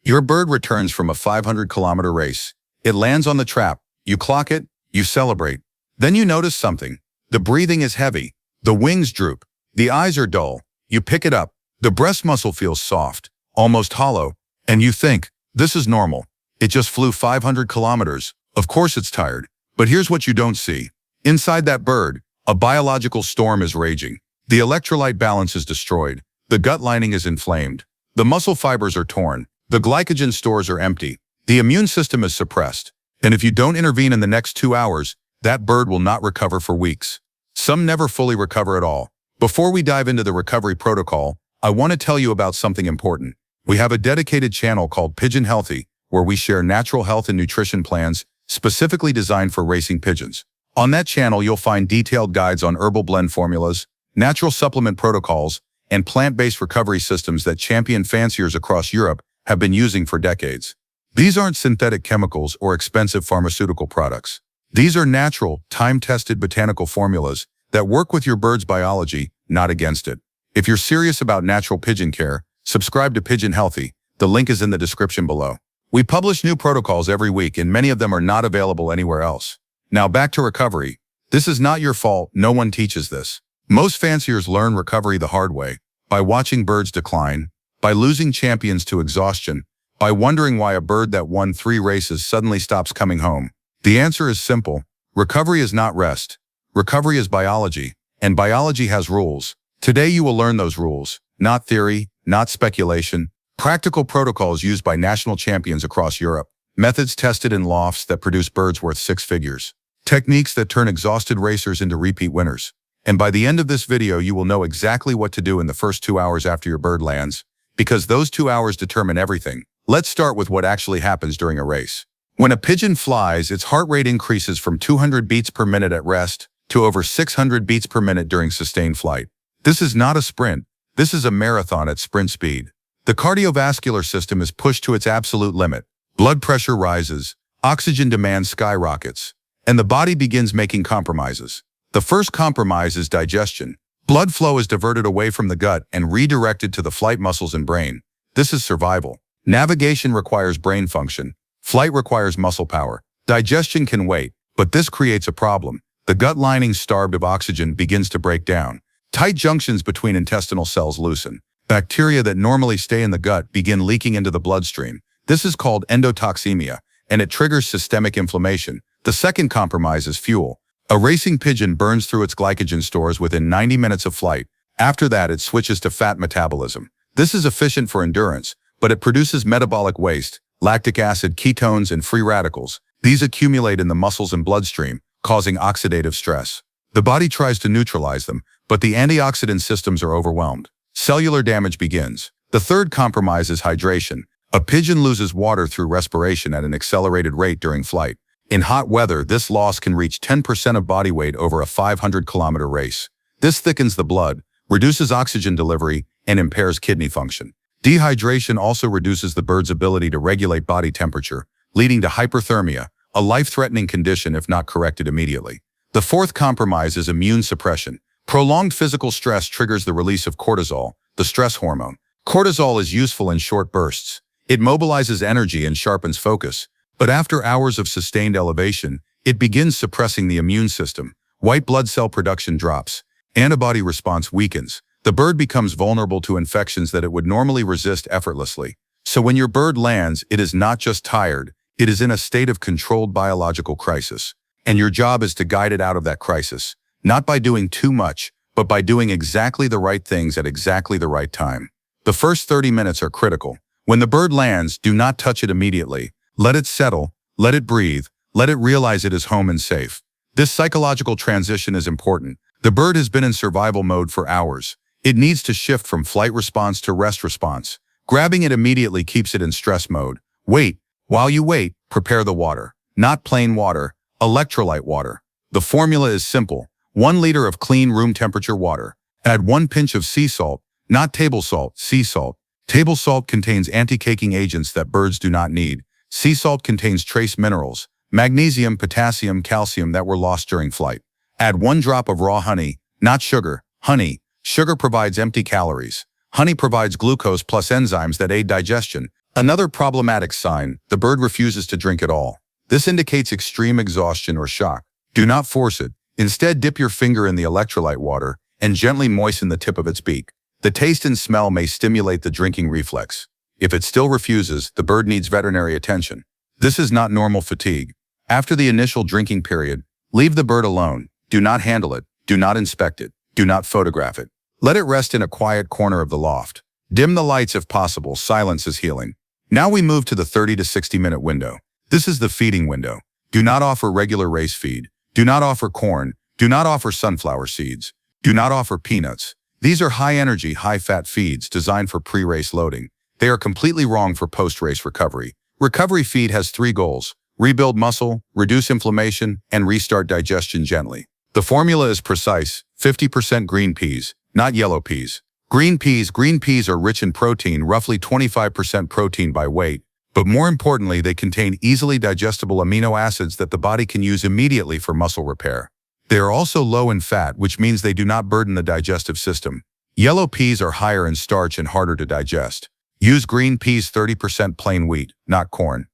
Your bird returns from a 500-kilometer race. It lands on the trap. You clock it. You celebrate. Then you notice something. The breathing is heavy. The wings droop. The eyes are dull. You pick it up. The breast muscle feels soft, almost hollow, and you think, this is normal. It just flew 500 kilometers. Of course it's tired. But here's what you don't see. Inside that bird, a biological storm is raging. The electrolyte balance is destroyed. The gut lining is inflamed. The muscle fibers are torn. The glycogen stores are empty. The immune system is suppressed. And if you don't intervene in the next 2 hours, that bird will not recover for weeks. Some never fully recover at all. Before we dive into the recovery protocol, I want to tell you about something important. We have a dedicated channel called Pigeon Healthy, where we share natural health and nutrition plans specifically designed for racing pigeons. On that channel, you'll find detailed guides on herbal blend formulas, natural supplement protocols, and plant-based recovery systems that champion fanciers across Europe have been using for decades. These aren't synthetic chemicals or expensive pharmaceutical products. These are natural, time-tested botanical formulas that work with your bird's biology, not against it. If you're serious about natural pigeon care, subscribe to Pigeon Healthy. The link is in the description below. We publish new protocols every week, and many of them are not available anywhere else. Now back to recovery. This is not your fault. No one teaches this. Most fanciers learn recovery the hard way, by watching birds decline, by losing champions to exhaustion, by wondering why a bird that won 3 races suddenly stops coming home. The answer is simple. Recovery is not rest. Recovery is biology, and biology has rules. Today you will learn those rules, not theory, not speculation, practical protocols used by national champions across Europe, methods tested in lofts that produce birds worth 6 figures, techniques that turn exhausted racers into repeat winners. And by the end of this video, you will know exactly what to do in the first 2 hours after your bird lands, because those 2 hours determine everything. Let's start with what actually happens during a race. When a pigeon flies, its heart rate increases from 200 beats per minute at rest to over 600 beats per minute during sustained flight. This is not a sprint. This is a marathon at sprint speed. The cardiovascular system is pushed to its absolute limit. Blood pressure rises, oxygen demand skyrockets, and the body begins making compromises. The first compromise is digestion. Blood flow is diverted away from the gut and redirected to the flight muscles and brain. This is survival. Navigation requires brain function. Flight requires muscle power. Digestion can wait, but this creates a problem. The gut lining, starved of oxygen, begins to break down. Tight junctions between intestinal cells loosen. Bacteria that normally stay in the gut begin leaking into the bloodstream. This is called endotoxemia, and it triggers systemic inflammation. The second compromise is fuel. A racing pigeon burns through its glycogen stores within 90 minutes of flight. After that, it switches to fat metabolism. This is efficient for endurance, but it produces metabolic waste, lactic acid, ketones, and free radicals. These accumulate in the muscles and bloodstream, causing oxidative stress. The body tries to neutralize them, but the antioxidant systems are overwhelmed. Cellular damage begins. The third compromise is hydration. A pigeon loses water through respiration at an accelerated rate during flight. In hot weather, this loss can reach 10% of body weight over a 500-kilometer race. This thickens the blood, reduces oxygen delivery, and impairs kidney function. Dehydration also reduces the bird's ability to regulate body temperature, leading to hyperthermia, a life-threatening condition if not corrected immediately. The fourth compromise is immune suppression. Prolonged physical stress triggers the release of cortisol, the stress hormone. Cortisol is useful in short bursts. It mobilizes energy and sharpens focus. But after hours of sustained elevation, it begins suppressing the immune system. White blood cell production drops. Antibody response weakens. The bird becomes vulnerable to infections that it would normally resist effortlessly. So when your bird lands, it is not just tired, it is in a state of controlled biological crisis. And your job is to guide it out of that crisis, not by doing too much, but by doing exactly the right things at exactly the right time. The first 30 minutes are critical. When the bird lands, do not touch it immediately. Let it settle, let it breathe, let it realize it is home and safe. This psychological transition is important. The bird has been in survival mode for hours. It needs to shift from flight response to rest response. Grabbing it immediately keeps it in stress mode. Wait. While you wait, prepare the water. Not plain water, electrolyte water. The formula is simple. 1 liter of clean room temperature water. Add 1 pinch of sea salt, not table salt, sea salt. Table salt contains anti-caking agents that birds do not need. Sea salt contains trace minerals, magnesium, potassium, calcium that were lost during flight. Add 1 drop of raw honey, not sugar, honey. Sugar provides empty calories. Honey provides glucose plus enzymes that aid digestion. Another problematic sign, the bird refuses to drink at all. This indicates extreme exhaustion or shock. Do not force it. Instead, dip your finger in the electrolyte water and gently moisten the tip of its beak. The taste and smell may stimulate the drinking reflex. If it still refuses, the bird needs veterinary attention. This is not normal fatigue. After the initial drinking period, leave the bird alone. Do not handle it. Do not inspect it. Do not photograph it. Let it rest in a quiet corner of the loft. Dim the lights if possible. Silence is healing. Now we move to the 30 to 60-minute window. This is the feeding window. Do not offer regular race feed. Do not offer corn. Do not offer sunflower seeds. Do not offer peanuts. These are high-energy, high-fat feeds designed for pre-race loading. They are completely wrong for post-race recovery. Recovery feed has 3 goals: rebuild muscle, reduce inflammation, and restart digestion gently. The formula is precise: 50% green peas, not yellow peas. Green peas are rich in protein, roughly 25% protein by weight, but more importantly, they contain easily digestible amino acids that the body can use immediately for muscle repair. They are also low in fat, which means they do not burden the digestive system. Yellow peas are higher in starch and harder to digest. Use green peas 30% plain wheat, not corn.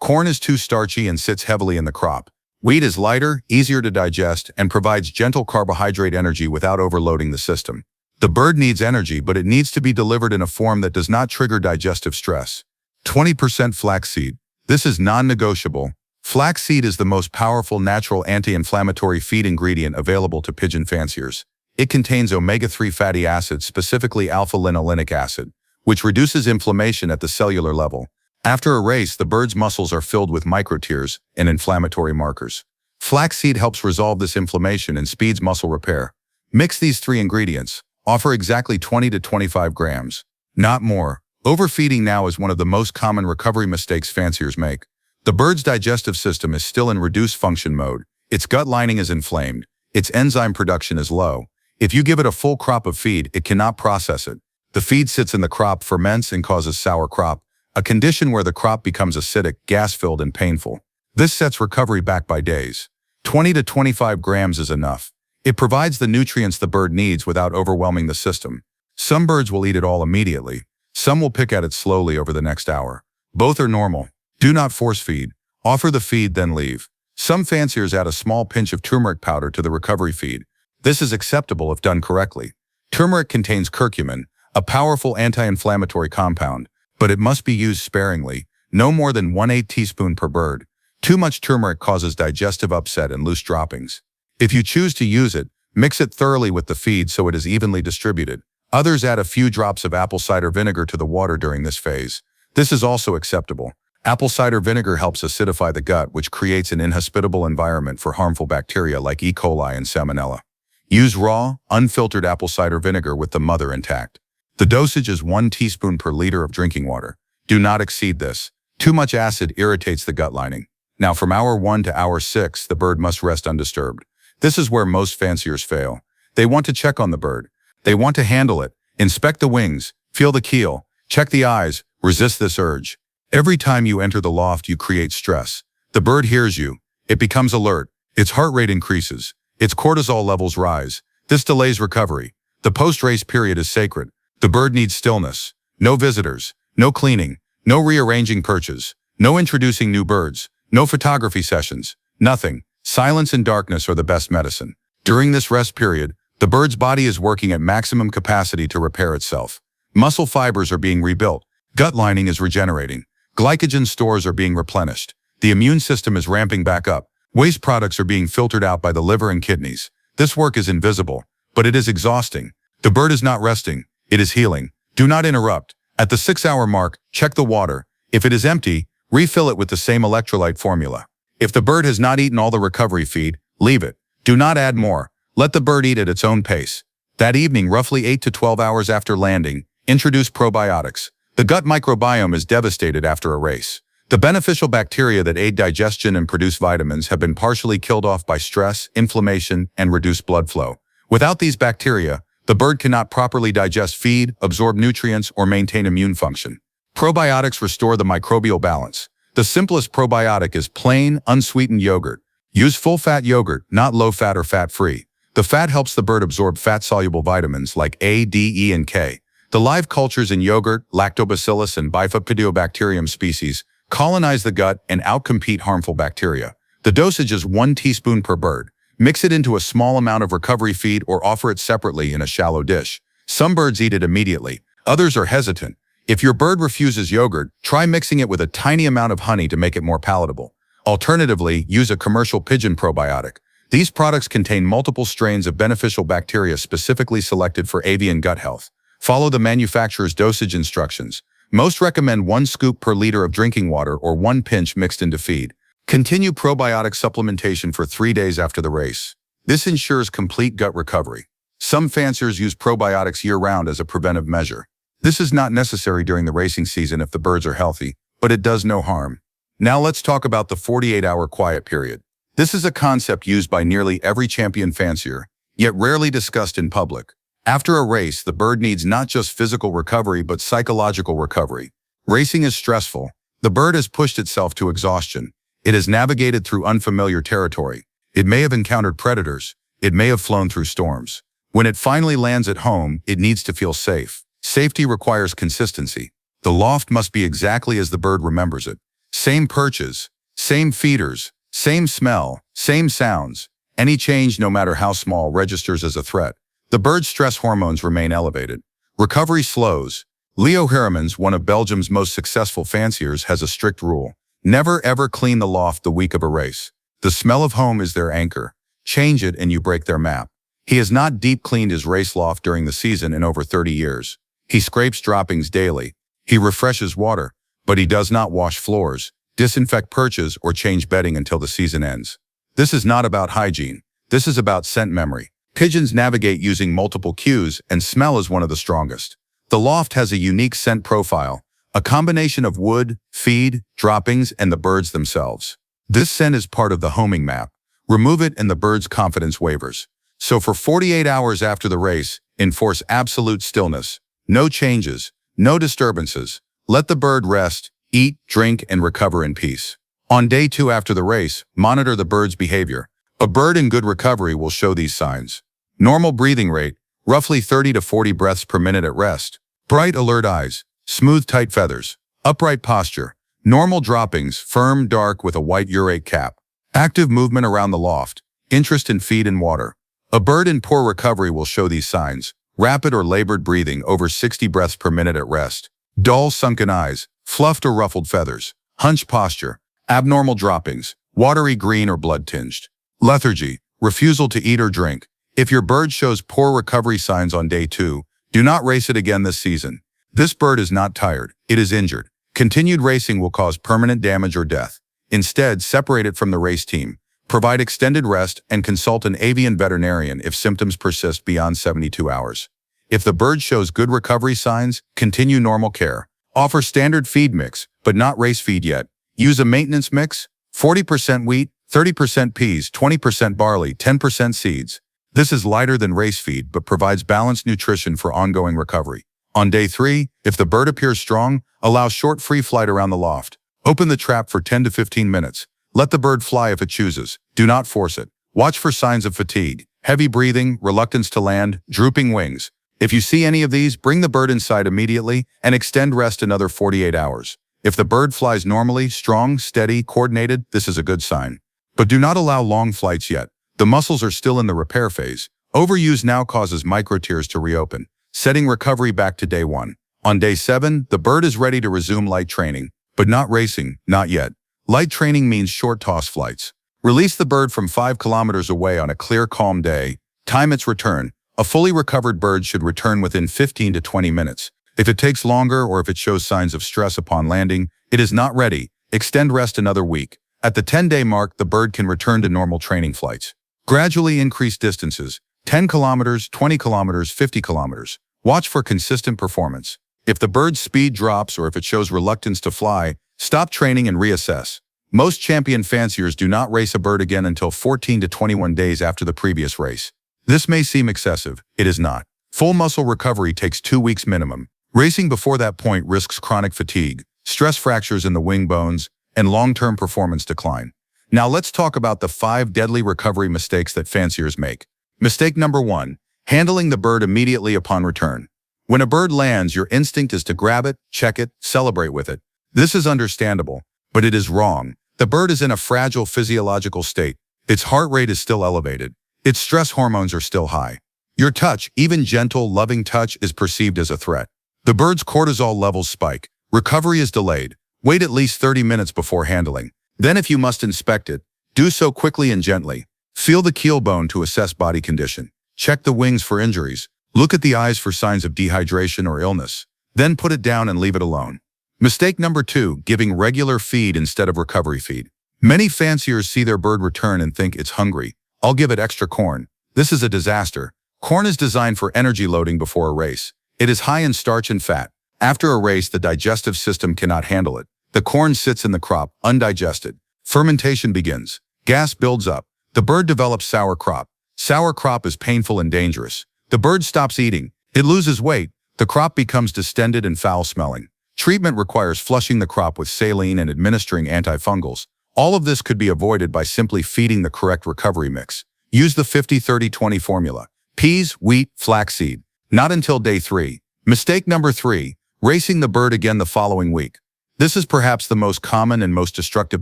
Corn is too starchy and sits heavily in the crop. Wheat is lighter, easier to digest, and provides gentle carbohydrate energy without overloading the system. The bird needs energy, but it needs to be delivered in a form that does not trigger digestive stress. 20% flaxseed. This is non-negotiable. Flaxseed is the most powerful natural anti-inflammatory feed ingredient available to pigeon fanciers. It contains omega-3 fatty acids, specifically alpha-linolenic acid, which reduces inflammation at the cellular level. After a race, the bird's muscles are filled with microtears and inflammatory markers. Flaxseed helps resolve this inflammation and speeds muscle repair. Mix these 3 ingredients. Offer exactly 20 to 25 grams. Not more. Overfeeding now is one of the most common recovery mistakes fanciers make. The bird's digestive system is still in reduced function mode. Its gut lining is inflamed. Its enzyme production is low. If you give it a full crop of feed, it cannot process it. The feed sits in the crop, ferments, and causes sour crop, a condition where the crop becomes acidic, gas-filled, and painful. This sets recovery back by days. 20 to 25 grams is enough. It provides the nutrients the bird needs without overwhelming the system. Some birds will eat it all immediately. Some will pick at it slowly over the next hour. Both are normal. Do not force feed. Offer the feed, then leave. Some fanciers add a small pinch of turmeric powder to the recovery feed. This is acceptable if done correctly. Turmeric contains curcumin, a powerful anti-inflammatory compound, but it must be used sparingly, no more than 1/8 teaspoon per bird. Too much turmeric causes digestive upset and loose droppings. If you choose to use it, mix it thoroughly with the feed so it is evenly distributed. Others add a few drops of apple cider vinegar to the water during this phase. This is also acceptable. Apple cider vinegar helps acidify the gut, which creates an inhospitable environment for harmful bacteria like E. coli and Salmonella. Use raw, unfiltered apple cider vinegar with the mother intact. The dosage is 1 teaspoon per liter of drinking water. Do not exceed this. Too much acid irritates the gut lining. Now from hour 1 to hour 6, the bird must rest undisturbed. This is where most fanciers fail. They want to check on the bird. They want to handle it, inspect the wings, feel the keel, check the eyes, resist this urge. Every time you enter the loft, you create stress. The bird hears you. It becomes alert. Its heart rate increases. Its cortisol levels rise. This delays recovery. The post-race period is sacred. The bird needs stillness. No visitors. No cleaning. No rearranging perches. No introducing new birds. No photography sessions. Nothing. Silence and darkness are the best medicine. During this rest period, the bird's body is working at maximum capacity to repair itself. Muscle fibers are being rebuilt. Gut lining is regenerating. Glycogen stores are being replenished. The immune system is ramping back up. Waste products are being filtered out by the liver and kidneys. This work is invisible, but it is exhausting. The bird is not resting. It is healing. Do not interrupt. At the 6-hour mark, check the water. If it is empty, refill it with the same electrolyte formula. If the bird has not eaten all the recovery feed, leave it. Do not add more. Let the bird eat at its own pace. That evening, roughly 8 to 12 hours after landing, introduce probiotics. The gut microbiome is devastated after a race. The beneficial bacteria that aid digestion and produce vitamins have been partially killed off by stress, inflammation, and reduced blood flow. Without these bacteria, the bird cannot properly digest feed, absorb nutrients, or maintain immune function. Probiotics restore the microbial balance. The simplest probiotic is plain, unsweetened yogurt. Use full-fat yogurt, not low-fat or fat-free. The fat helps the bird absorb fat-soluble vitamins like A, D, E, and K. The live cultures in yogurt, lactobacillus, and bifidobacterium species colonize the gut and outcompete harmful bacteria. The dosage is 1 teaspoon per bird. Mix it into a small amount of recovery feed or offer it separately in a shallow dish. Some birds eat it immediately. Others are hesitant. If your bird refuses yogurt, try mixing it with a tiny amount of honey to make it more palatable. Alternatively, use a commercial pigeon probiotic. These products contain multiple strains of beneficial bacteria specifically selected for avian gut health. Follow the manufacturer's dosage instructions. Most recommend 1 scoop per liter of drinking water or 1 pinch mixed into feed. Continue probiotic supplementation for 3 days after the race. This ensures complete gut recovery. Some fanciers use probiotics year-round as a preventive measure. This is not necessary during the racing season if the birds are healthy, but it does no harm. Now let's talk about the 48-hour quiet period. This is a concept used by nearly every champion fancier, yet rarely discussed in public. After a race, the bird needs not just physical recovery but psychological recovery. Racing is stressful. The bird has pushed itself to exhaustion. It has navigated through unfamiliar territory. It may have encountered predators. It may have flown through storms. When it finally lands at home, it needs to feel safe. Safety requires consistency. The loft must be exactly as the bird remembers it. Same perches, same feeders, same smell, same sounds. Any change, no matter how small, registers as a threat. The bird's stress hormones remain elevated. Recovery slows. Leo Heremans, one of Belgium's most successful fanciers, has a strict rule. Never ever clean the loft the week of a race. The smell of home is their anchor. Change it and you break their map. He has not deep cleaned his race loft during the season in over 30 years. He scrapes droppings daily. He refreshes water, but he does not wash floors, disinfect perches, or change bedding until the season ends. This is not about hygiene. This is about scent memory. Pigeons navigate using multiple cues, and smell is one of the strongest. The loft has a unique scent profile, a combination of wood, feed, droppings, and the birds themselves. This scent is part of the homing map. Remove it and the bird's confidence wavers. So for 48 hours after the race, enforce absolute stillness. No changes, no disturbances. Let the bird rest, eat, drink, and recover in peace. On day 2 after the race, monitor the bird's behavior. A bird in good recovery will show these signs. Normal breathing rate, roughly 30 to 40 breaths per minute at rest. Bright, alert eyes, smooth, tight feathers. Upright posture. Normal droppings, firm, dark with a white urate cap. Active movement around the loft. Interest in feed and water. A bird in poor recovery will show these signs. Rapid or labored breathing, over 60 breaths per minute at rest. Dull, sunken eyes, fluffed or ruffled feathers. Hunched posture. Abnormal droppings, watery green or blood-tinged. Lethargy, refusal to eat or drink. If your bird shows poor recovery signs on day 2, do not race it again this season. This bird is not tired, it is injured. Continued racing will cause permanent damage or death. Instead, separate it from the race team. Provide extended rest and consult an avian veterinarian if symptoms persist beyond 72 hours. If the bird shows good recovery signs, continue normal care. Offer standard feed mix, but not race feed yet. Use a maintenance mix, 40% wheat, 30% peas, 20% barley, 10% seeds. This is lighter than race feed but provides balanced nutrition for ongoing recovery. On day 3, if the bird appears strong, allow short free flight around the loft. Open the trap for 10 to 15 minutes. Let the bird fly if it chooses. Do not force it. Watch for signs of fatigue, heavy breathing, reluctance to land, drooping wings. If you see any of these, bring the bird inside immediately and extend rest another 48 hours. If the bird flies normally, strong, steady, coordinated, this is a good sign. But do not allow long flights yet. The muscles are still in the repair phase. Overuse now causes microtears to reopen, setting recovery back to day 1. On day 7, the bird is ready to resume light training, but not racing, not yet. Light training means short toss flights. Release the bird from 5 kilometers away on a clear, calm day. Time its return. A fully recovered bird should return within 15 to 20 minutes. If it takes longer or if it shows signs of stress upon landing, it is not ready. Extend rest another week. At the 10-day mark, the bird can return to normal training flights. Gradually increase distances. 10 kilometers, 20 kilometers, 50 kilometers. Watch for consistent performance. If the bird's speed drops or if it shows reluctance to fly, stop training and reassess. Most champion fanciers do not race a bird again until 14 to 21 days after the previous race. This may seem excessive. It is not. Full muscle recovery takes 2 weeks minimum. Racing before that point risks chronic fatigue, stress fractures in the wing bones, and long-term performance decline. Now let's talk about the 5 deadly recovery mistakes that fanciers make. Mistake number 1, handling the bird immediately upon return. When a bird lands, your instinct is to grab it, check it, celebrate with it. This is understandable, but it is wrong. The bird is in a fragile physiological state. Its heart rate is still elevated. Its stress hormones are still high. Your touch, even gentle, loving touch, is perceived as a threat. The bird's cortisol levels spike. Recovery is delayed. Wait at least 30 minutes before handling. Then if you must inspect it, do so quickly and gently. Feel the keel bone to assess body condition. Check the wings for injuries. Look at the eyes for signs of dehydration or illness. Then put it down and leave it alone. Mistake number 2, giving regular feed instead of recovery feed. Many fanciers see their bird return and think it's hungry. I'll give it extra corn. This is a disaster. Corn is designed for energy loading before a race. It is high in starch and fat. After a race, the digestive system cannot handle it. The corn sits in the crop, undigested. Fermentation begins. Gas builds up. The bird develops sour crop. Sour crop is painful and dangerous. The bird stops eating. It loses weight. The crop becomes distended and foul-smelling. Treatment requires flushing the crop with saline and administering antifungals. All of this could be avoided by simply feeding the correct recovery mix. Use the 50-30-20 formula. Peas, wheat, flaxseed. Not until day 3. Mistake number 3, racing the bird again the following week. This is perhaps the most common and most destructive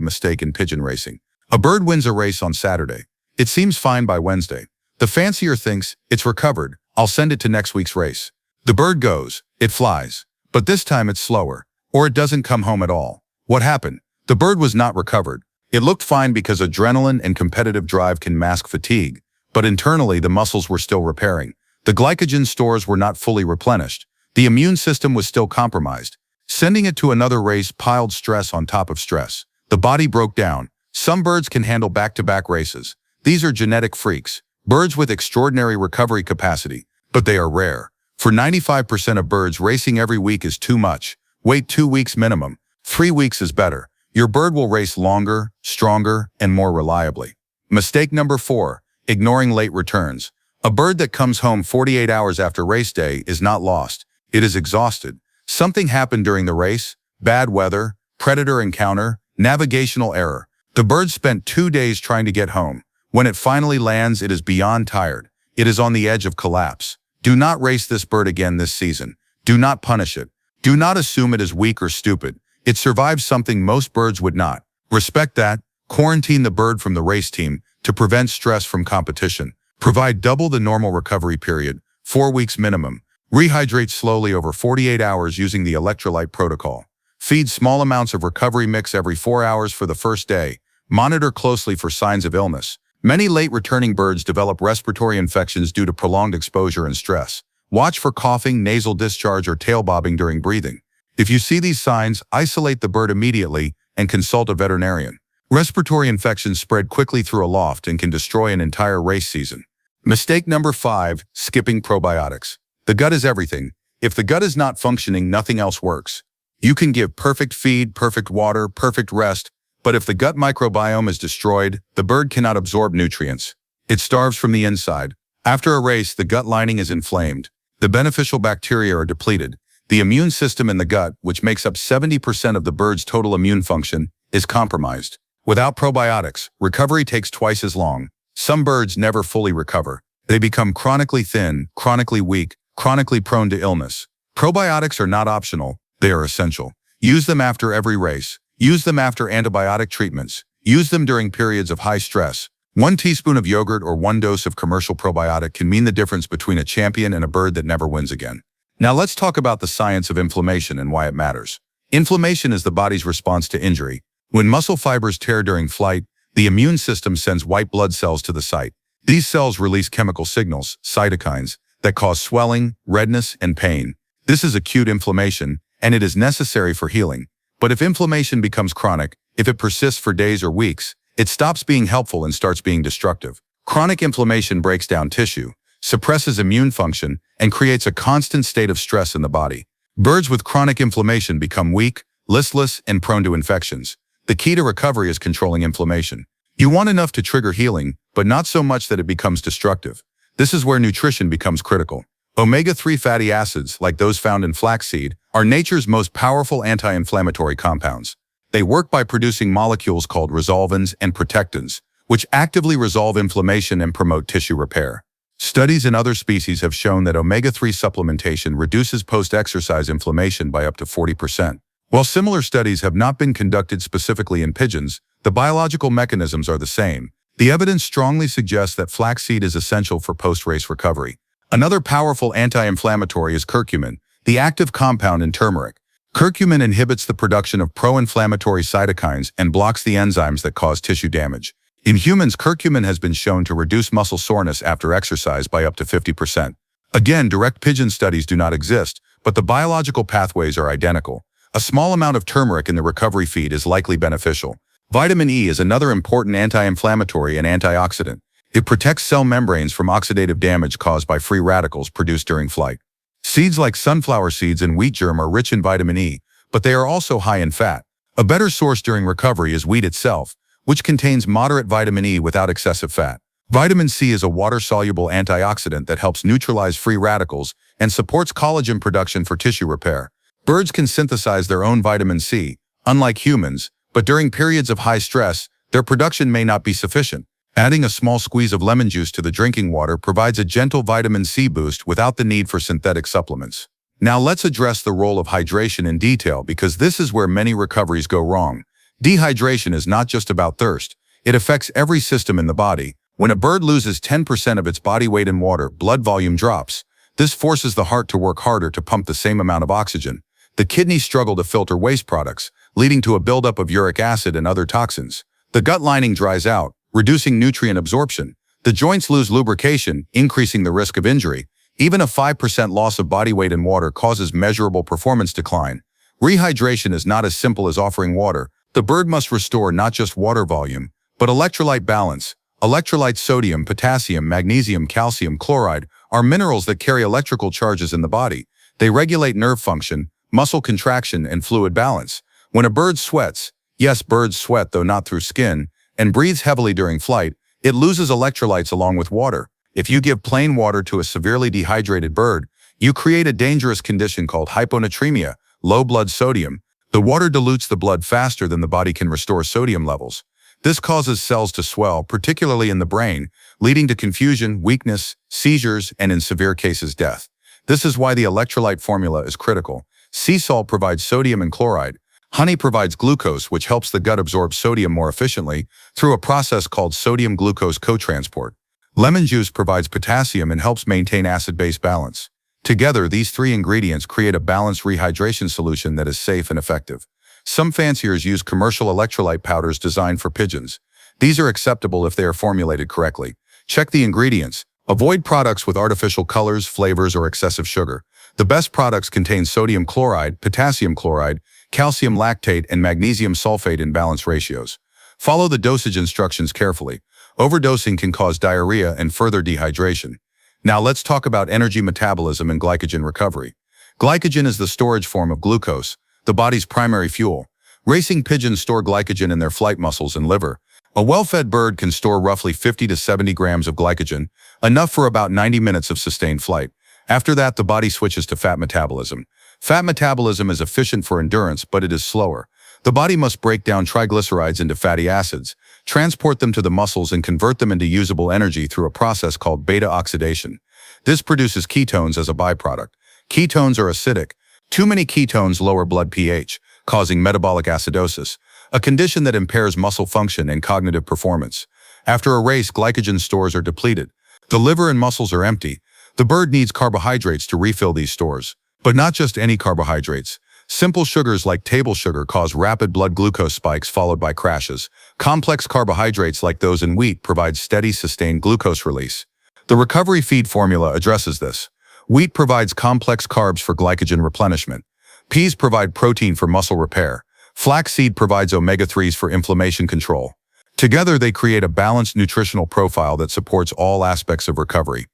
mistake in pigeon racing. A bird wins a race on Saturday. It seems fine by Wednesday. The fancier thinks, it's recovered, I'll send it to next week's race. The bird goes, it flies. But this time it's slower, or it doesn't come home at all. What happened? The bird was not recovered. It looked fine because adrenaline and competitive drive can mask fatigue, but internally the muscles were still repairing. The glycogen stores were not fully replenished. The immune system was still compromised. Sending it to another race piled stress on top of stress. The body broke down. Some birds can handle back-to-back races. These are genetic freaks, birds with extraordinary recovery capacity, but they are rare. For 95% of birds, racing every week is too much. Wait 2 weeks minimum. 3 weeks is better. Your bird will race longer, stronger, and more reliably. Mistake number 4, ignoring late returns. A bird that comes home 48 hours after race day is not lost. It is exhausted. Something happened during the race, bad weather, predator encounter, navigational error. The bird spent 2 days trying to get home. When it finally lands, it is beyond tired. It is on the edge of collapse. Do not race this bird again this season. Do not punish it. Do not assume it is weak or stupid. It survived something most birds would not. Respect that. Quarantine the bird from the race team to prevent stress from competition. Provide double the normal recovery period, 4 weeks minimum. Rehydrate slowly over 48 hours using the Electrolyte protocol. Feed small amounts of recovery mix every 4 hours for the first day. Monitor closely for signs of illness. Many late returning birds develop respiratory infections due to prolonged exposure and stress. Watch for coughing, nasal discharge, or tail bobbing during breathing. If you see these signs, isolate the bird immediately and consult a veterinarian. Respiratory infections spread quickly through a loft and can destroy an entire race season. Mistake number 5, skipping probiotics. The gut is everything. If the gut is not functioning, nothing else works. You can give perfect feed, perfect water, perfect rest, but if the gut microbiome is destroyed, the bird cannot absorb nutrients. It starves from the inside. After a race, the gut lining is inflamed. The beneficial bacteria are depleted. The immune system in the gut, which makes up 70% of the bird's total immune function, is compromised. Without probiotics, recovery takes twice as long. Some birds never fully recover. They become chronically thin, chronically weak, chronically prone to illness. Probiotics are not optional. They are essential. Use them after every race. Use them after antibiotic treatments. Use them during periods of high stress. 1 teaspoon of yogurt or 1 dose of commercial probiotic can mean the difference between a champion and a bird that never wins again. Now let's talk about the science of inflammation and why it matters. Inflammation is the body's response to injury. When muscle fibers tear during flight, the immune system sends white blood cells to the site. These cells release chemical signals, cytokines, that cause swelling, redness, and pain. This is acute inflammation, and it is necessary for healing. But if inflammation becomes chronic, if it persists for days or weeks, it stops being helpful and starts being destructive. Chronic inflammation breaks down tissue, suppresses immune function, and creates a constant state of stress in the body. Birds with chronic inflammation become weak, listless, and prone to infections. The key to recovery is controlling inflammation. You want enough to trigger healing, but not so much that it becomes destructive. This is where nutrition becomes critical. Omega-3 fatty acids, like those found in flaxseed, are nature's most powerful anti-inflammatory compounds. They work by producing molecules called resolvins and protectins, which actively resolve inflammation and promote tissue repair. Studies in other species have shown that omega-3 supplementation reduces post-exercise inflammation by up to 40%. While similar studies have not been conducted specifically in pigeons, the biological mechanisms are the same. The evidence strongly suggests that flaxseed is essential for post-race recovery. Another powerful anti-inflammatory is curcumin, the active compound in turmeric. Curcumin inhibits the production of pro-inflammatory cytokines and blocks the enzymes that cause tissue damage. In humans, curcumin has been shown to reduce muscle soreness after exercise by up to 50%. Again, direct pigeon studies do not exist, but the biological pathways are identical. A small amount of turmeric in the recovery feed is likely beneficial. Vitamin E is another important anti-inflammatory and antioxidant. It protects cell membranes from oxidative damage caused by free radicals produced during flight. Seeds like sunflower seeds and wheat germ are rich in vitamin E, but they are also high in fat. A better source during recovery is wheat itself, which contains moderate vitamin E without excessive fat. Vitamin C is a water-soluble antioxidant that helps neutralize free radicals and supports collagen production for tissue repair. Birds can synthesize their own vitamin C, unlike humans, but during periods of high stress, their production may not be sufficient. Adding a small squeeze of lemon juice to the drinking water provides a gentle vitamin C boost without the need for synthetic supplements. Now let's address the role of hydration in detail because this is where many recoveries go wrong. Dehydration is not just about thirst. It affects every system in the body. When a bird loses 10% of its body weight in water, blood volume drops. This forces the heart to work harder to pump the same amount of oxygen. The kidneys struggle to filter waste products, leading to a buildup of uric acid and other toxins. The gut lining dries out, reducing nutrient absorption. The joints lose lubrication, increasing the risk of injury. Even a 5% loss of body weight in water causes measurable performance decline. Rehydration is not as simple as offering water. The bird must restore not just water volume, but electrolyte balance. Electrolyte sodium, potassium, magnesium, calcium, chloride are minerals that carry electrical charges in the body. They regulate nerve function, muscle contraction, and fluid balance. When a bird sweats, yes, birds sweat though not through skin, and breathes heavily during flight, it loses electrolytes along with water. If you give plain water to a severely dehydrated bird, you create a dangerous condition called hyponatremia, low blood sodium. The water dilutes the blood faster than the body can restore sodium levels. This causes cells to swell, particularly in the brain, leading to confusion, weakness, seizures, and in severe cases, death. This is why the electrolyte formula is critical. Sea salt provides sodium and chloride. Honey provides glucose, which helps the gut absorb sodium more efficiently through a process called sodium-glucose cotransport. Lemon juice provides potassium and helps maintain acid-base balance. Together, these three ingredients create a balanced rehydration solution that is safe and effective. Some fanciers use commercial electrolyte powders designed for pigeons. These are acceptable if they are formulated correctly. Check the ingredients. Avoid products with artificial colors, flavors, or excessive sugar. The best products contain sodium chloride, potassium chloride, calcium lactate, and magnesium sulfate in balanced ratios. Follow the dosage instructions carefully. Overdosing can cause diarrhea and further dehydration. Now let's talk about energy metabolism and glycogen recovery. Glycogen is the storage form of glucose, the body's primary fuel. Racing pigeons store glycogen in their flight muscles and liver. A well-fed bird can store roughly 50 to 70 grams of glycogen, enough for about 90 minutes of sustained flight. After that, the body switches to fat metabolism. Fat metabolism is efficient for endurance, but it is slower. The body must break down triglycerides into fatty acids, transport them to the muscles, and convert them into usable energy through a process called beta oxidation. This produces ketones as a byproduct. Ketones are acidic. Too many ketones lower blood pH, causing metabolic acidosis, a condition that impairs muscle function and cognitive performance. After a race, glycogen stores are depleted. The liver and muscles are empty. The bird needs carbohydrates to refill these stores. But not just any carbohydrates. Simple sugars like table sugar cause rapid blood glucose spikes followed by crashes. Complex carbohydrates like those in wheat provide steady, sustained glucose release. The recovery feed formula addresses this. Wheat provides complex carbs for glycogen replenishment. Peas provide protein for muscle repair. Flaxseed provides omega-3s for inflammation control. Together, they create a balanced nutritional profile that supports all aspects of recovery.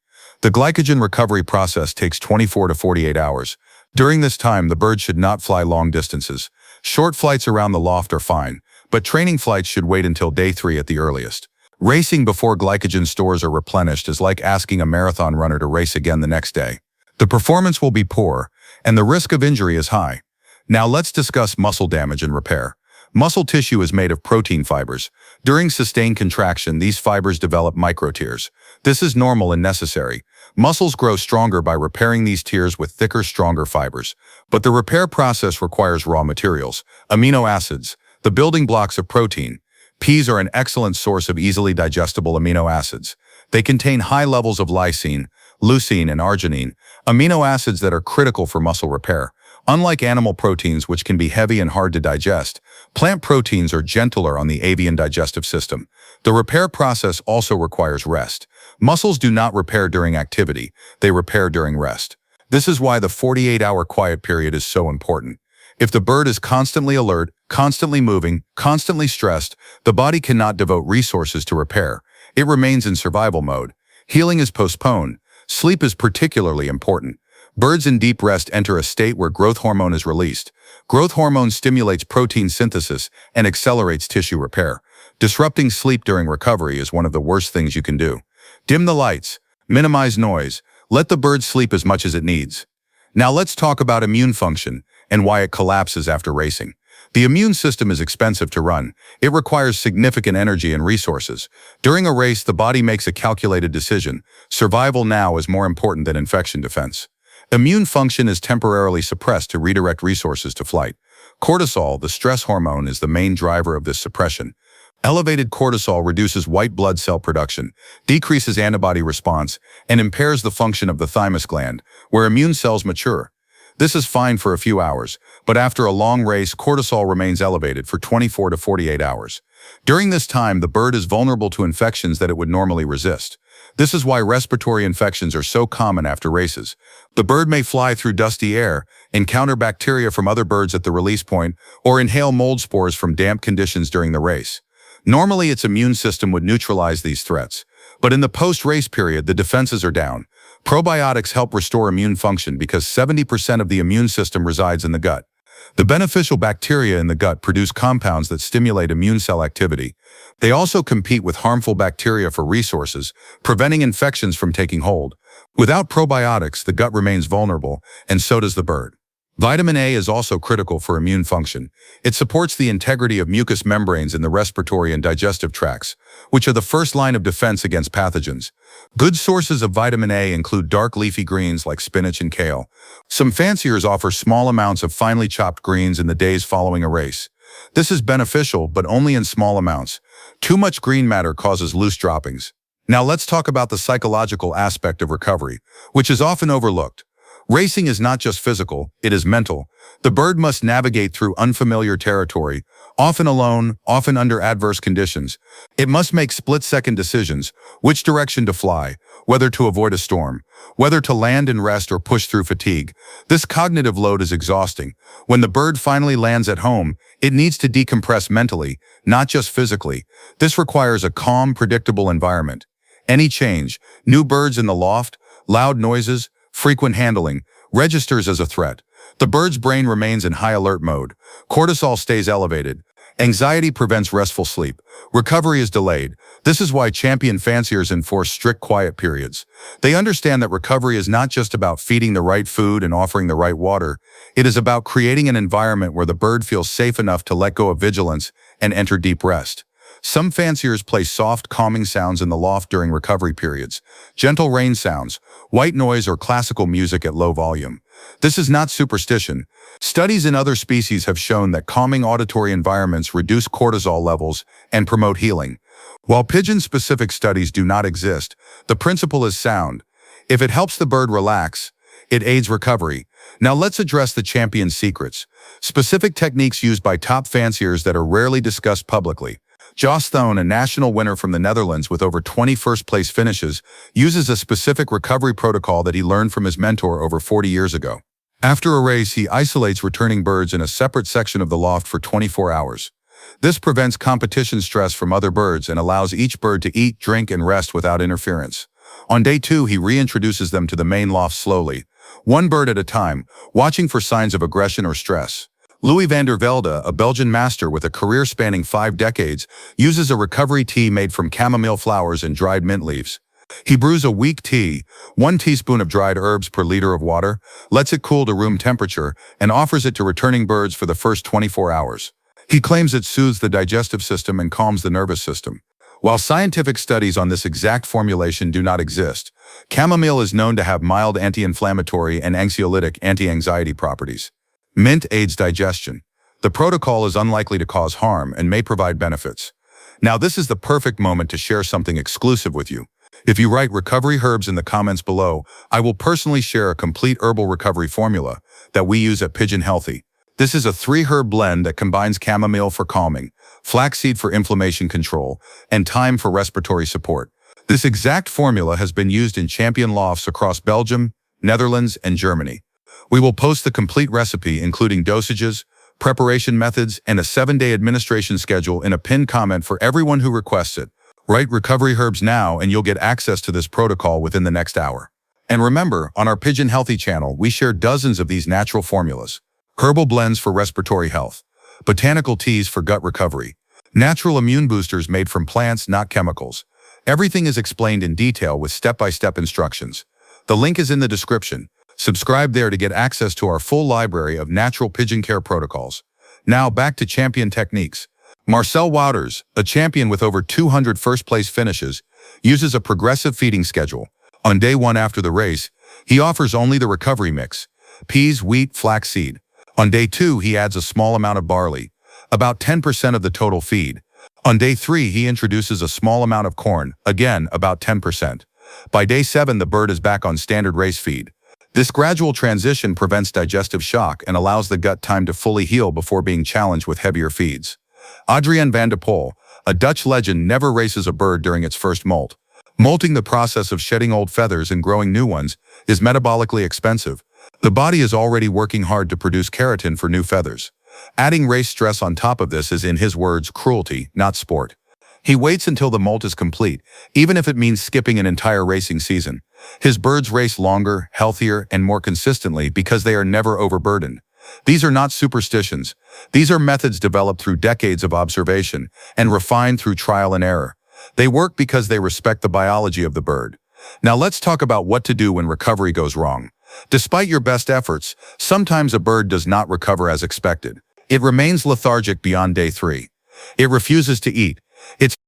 The glycogen recovery process takes 24 to 48 hours. During this time, the bird should not fly long distances. Short flights around the loft are fine, but training flights should wait until day 3 at the earliest. Racing before glycogen stores are replenished is like asking a marathon runner to race again the next day. The performance will be poor, and the risk of injury is high. Now let's discuss muscle damage and repair. Muscle tissue is made of protein fibers. During sustained contraction, these fibers develop microtears. This is normal and necessary. Muscles grow stronger by repairing these tears with thicker, stronger fibers. But the repair process requires raw materials, amino acids, the building blocks of protein. Peas are an excellent source of easily digestible amino acids. They contain high levels of lysine, leucine, and arginine, amino acids that are critical for muscle repair. Unlike animal proteins, which can be heavy and hard to digest, plant proteins are gentler on the avian digestive system. The repair process also requires rest. Muscles do not repair during activity, they repair during rest. This is why the 48-hour quiet period is so important. If the bird is constantly alert, constantly moving, constantly stressed, the body cannot devote resources to repair. It remains in survival mode. Healing is postponed. Sleep is particularly important. Birds in deep rest enter a state where growth hormone is released. Growth hormone stimulates protein synthesis and accelerates tissue repair. Disrupting sleep during recovery is one of the worst things you can do. Dim the lights, minimize noise, let the bird sleep as much as it needs. Now let's talk about immune function and why it collapses after racing. The immune system is expensive to run. It requires significant energy and resources. During a race, the body makes a calculated decision. Survival now is more important than infection defense. Immune function is temporarily suppressed to redirect resources to flight. Cortisol, the stress hormone, is the main driver of this suppression. Elevated cortisol reduces white blood cell production, decreases antibody response, and impairs the function of the thymus gland, where immune cells mature. This is fine for a few hours, but after a long race, cortisol remains elevated for 24 to 48 hours. During this time, the bird is vulnerable to infections that it would normally resist. This is why respiratory infections are so common after races. The bird may fly through dusty air, encounter bacteria from other birds at the release point, or inhale mold spores from damp conditions during the race. Normally, its immune system would neutralize these threats, but in the post-race period, the defenses are down. Probiotics help restore immune function because 70% of the immune system resides in the gut. The beneficial bacteria in the gut produce compounds that stimulate immune cell activity. They also compete with harmful bacteria for resources, preventing infections from taking hold. Without probiotics, the gut remains vulnerable, and so does the bird. Vitamin A is also critical for immune function. It supports the integrity of mucous membranes in the respiratory and digestive tracts, which are the first line of defense against pathogens. Good sources of vitamin A include dark leafy greens like spinach and kale. Some fanciers offer small amounts of finely chopped greens in the days following a race. This is beneficial, but only in small amounts. Too much green matter causes loose droppings. Now let's talk about the psychological aspect of recovery, which is often overlooked. Racing is not just physical, it is mental. The bird must navigate through unfamiliar territory, often alone, often under adverse conditions. It must make split-second decisions, which direction to fly, whether to avoid a storm, whether to land and rest or push through fatigue. This cognitive load is exhausting. When the bird finally lands at home, it needs to decompress mentally, not just physically. This requires a calm, predictable environment. Any change, new birds in the loft, loud noises, frequent handling, registers as a threat. The bird's brain remains in high alert mode. Cortisol stays elevated. Anxiety prevents restful sleep. Recovery is delayed. This is why champion fanciers enforce strict quiet periods. They understand that recovery is not just about feeding the right food and offering the right water. It is about creating an environment where the bird feels safe enough to let go of vigilance and enter deep rest. Some fanciers play soft, calming sounds in the loft during recovery periods. Gentle rain sounds, white noise, or classical music at low volume. This is not superstition. Studies in other species have shown that calming auditory environments reduce cortisol levels and promote healing. While pigeon-specific studies do not exist, the principle is sound. If it helps the bird relax, it aids recovery. Now let's address the champion's secrets. Specific techniques used by top fanciers that are rarely discussed publicly. Jos Thone, a national winner from the Netherlands with over 20 first-place finishes, uses a specific recovery protocol that he learned from his mentor over 40 years ago. After a race, he isolates returning birds in a separate section of the loft for 24 hours. This prevents competition stress from other birds and allows each bird to eat, drink, and rest without interference. On day 2, he reintroduces them to the main loft slowly, one bird at a time, watching for signs of aggression or stress. Louis van der Velde, a Belgian master with a career spanning 5 decades, uses a recovery tea made from chamomile flowers and dried mint leaves. He brews a weak tea, 1 teaspoon of dried herbs per liter of water, lets it cool to room temperature, and offers it to returning birds for the first 24 hours. He claims it soothes the digestive system and calms the nervous system. While scientific studies on this exact formulation do not exist, chamomile is known to have mild anti-inflammatory and anxiolytic anti-anxiety properties. Mint aids digestion. The protocol is unlikely to cause harm and may provide benefits. Now this is the perfect moment to share something exclusive with you. If you write recovery herbs in the comments below, I will personally share a complete herbal recovery formula that we use at Pigeon Healthy. This is a 3-herb blend that combines chamomile for calming, flaxseed for inflammation control, and thyme for respiratory support. This exact formula has been used in champion lofts across Belgium, Netherlands, and Germany. We will post the complete recipe including dosages, preparation methods, and a 7-day administration schedule in a pinned comment for everyone who requests it. Write recovery herbs now and you'll get access to this protocol within the next hour. And remember, on our Pigeon Healthy channel, we share dozens of these natural formulas. Herbal blends for respiratory health, botanical teas for gut recovery, natural immune boosters made from plants, not chemicals. Everything is explained in detail with step-by-step instructions. The link is in the description. Subscribe there to get access to our full library of natural pigeon care protocols. Now back to champion techniques. Marcel Wouters, a champion with over 200 first-place finishes, uses a progressive feeding schedule. On day 1 after the race, he offers only the recovery mix: peas, wheat, flaxseed. On day 2, he adds a small amount of barley, about 10% of the total feed. On day 3, he introduces a small amount of corn, again about 10%. By day 7, the bird is back on standard race feed. This gradual transition prevents digestive shock and allows the gut time to fully heal before being challenged with heavier feeds. Adriaan van der Poel, a Dutch legend, never races a bird during its first molt. Molting, the process of shedding old feathers and growing new ones, is metabolically expensive. The body is already working hard to produce keratin for new feathers. Adding race stress on top of this is, in his words, cruelty, not sport. He waits until the molt is complete, even if it means skipping an entire racing season. His birds race longer, healthier, and more consistently because they are never overburdened. These are not superstitions. These are methods developed through decades of observation and refined through trial and error. They work because they respect the biology of the bird. Now let's talk about what to do when recovery goes wrong. Despite your best efforts, sometimes a bird does not recover as expected. It remains lethargic beyond day 3. It refuses to eat. Its